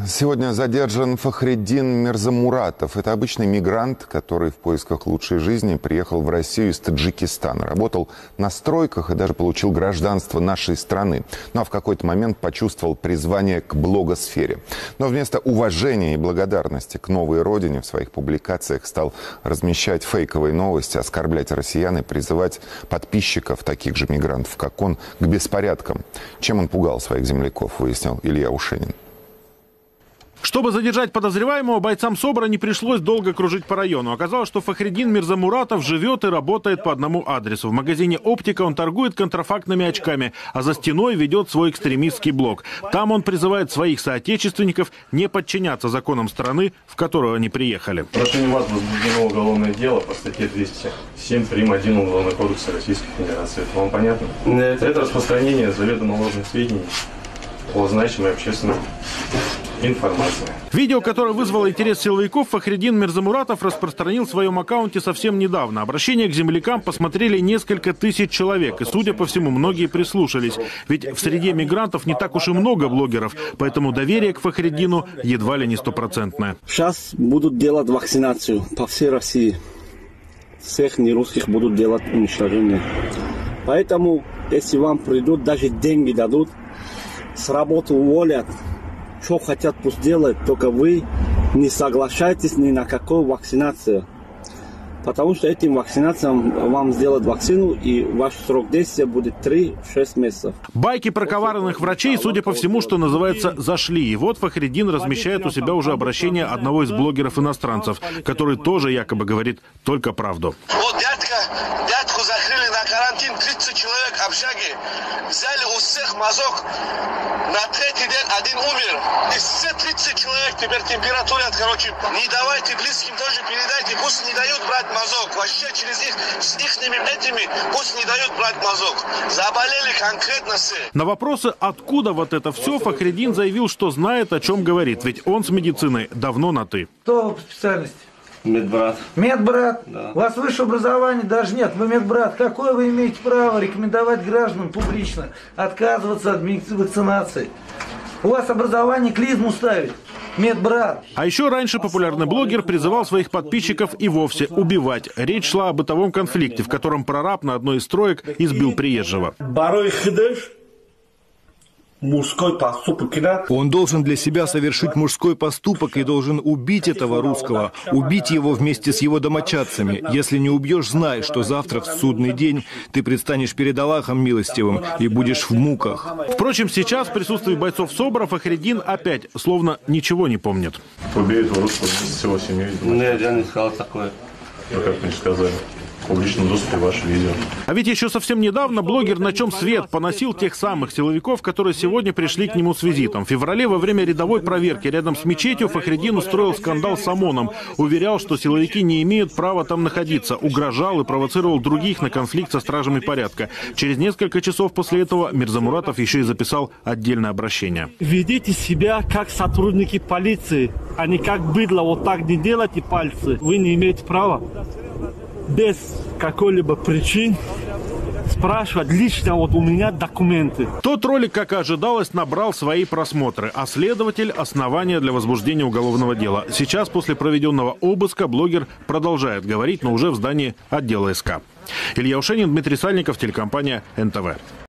Сегодня задержан Фахриддин Мирзамуратов. Это обычный мигрант, который в поисках лучшей жизни приехал в Россию из Таджикистана. Работал на стройках и даже получил гражданство нашей страны. Ну а в какой-то момент почувствовал призвание к блогосфере. Но вместо уважения и благодарности к новой родине в своих публикациях стал размещать фейковые новости, оскорблять россиян и призывать подписчиков таких же мигрантов, как он, к беспорядкам. Чем он пугал своих земляков, выяснил Илья Ушенин. Чтобы задержать подозреваемого, бойцам СОБРа не пришлось долго кружить по району. Оказалось, что Фахриддин Мирзамуратов живет и работает по одному адресу. В магазине «Оптика» он торгует контрафактными очками, а за стеной ведет свой экстремистский блог. Там он призывает своих соотечественников не подчиняться законам страны, в которую они приехали. В отношении вас возбуждено уголовное дело по статье 207 прим. 1 Уголовного кодекса Российской Федерации. Это вам понятно? Нет. Это распространение заведомо ложных сведений о значимой общественной информации. Видео, которое вызвало интерес силовиков, Фахриддин Мирзамуратов распространил в своем аккаунте совсем недавно. Обращение к землякам посмотрели несколько тысяч человек. И, судя по всему, многие прислушались. Ведь в среде мигрантов не так уж и много блогеров. Поэтому доверие к Фахриддину едва ли не стопроцентное. Сейчас будут делать вакцинацию по всей России. Всех нерусских будут делать уничтожение. Поэтому, если вам придут, даже деньги дадут, с работы уволят, что хотят, пусть делают, только вы не соглашайтесь ни на какую вакцинацию. Потому что этим вакцинациям вам сделают вакцину, и ваш срок действия будет 3-6 месяцев. Байки про коварных врачей, судя по всему, что называется, зашли. И вот Фахриддин размещает у себя уже обращение одного из блогеров-иностранцев, который тоже якобы говорит только правду. Вот дядьку закрыли на карантин, 30 человек в общаге. Взяли у всех мазок. На третий день один умер. И все 30 человек теперь температурят, короче. Не давайте близким тоже передайте, пусть не дают брать мазок. Вообще через них, с ихними этими, пусть не дают брать мазок. Заболели конкретно все. На вопросы, откуда вот это все, Фахриддин заявил, что знает, о чем говорит. Ведь он с медициной давно на «ты». Кто по специальности? Медбрат. Медбрат? Да. У вас высшего образования даже нет. Вы медбрат. Какое вы имеете право рекомендовать гражданам публично отказываться от вакцинации? У вас образование клизму ставить. Медбрат. А еще раньше популярный блогер призывал своих подписчиков и вовсе убивать. Речь шла о бытовом конфликте, в котором прораб на одной из строек избил приезжего. Мужской поступок. Он должен для себя совершить мужской поступок и должен убить этого русского, убить его вместе с его домочадцами. Если не убьешь, знай, что завтра в судный день ты предстанешь перед Аллахом милостивым и будешь в муках. Впрочем, сейчас в присутствии бойцов СОБРа Фахриддин опять словно ничего не помнит. Убей этого русского вместе с его семьей. Нет, я не сказал такое. Ну как мне сказали? В публичном доступе ваше видео. А ведь еще совсем недавно блогер «На чем свет» поносил тех самых силовиков, которые сегодня пришли к нему с визитом. В феврале во время рядовой проверки рядом с мечетью Фахриддин устроил скандал с ОМОНом. Уверял, что силовики не имеют права там находиться. Угрожал и провоцировал других на конфликт со стражами порядка. Через несколько часов после этого Мирзамуратов еще и записал отдельное обращение. Ведите себя как сотрудники полиции, а не как быдло. Вот так не делайте пальцы. Вы не имеете права без какой-либо причин спрашивать лично вот у меня документы. Тот ролик, как и ожидалось, набрал свои просмотры, а следователь – основания для возбуждения уголовного дела. Сейчас, после проведенного обыска, блогер продолжает говорить, но уже в здании отдела СК. Илья Ушенин, Дмитрий Сальников, телекомпания НТВ.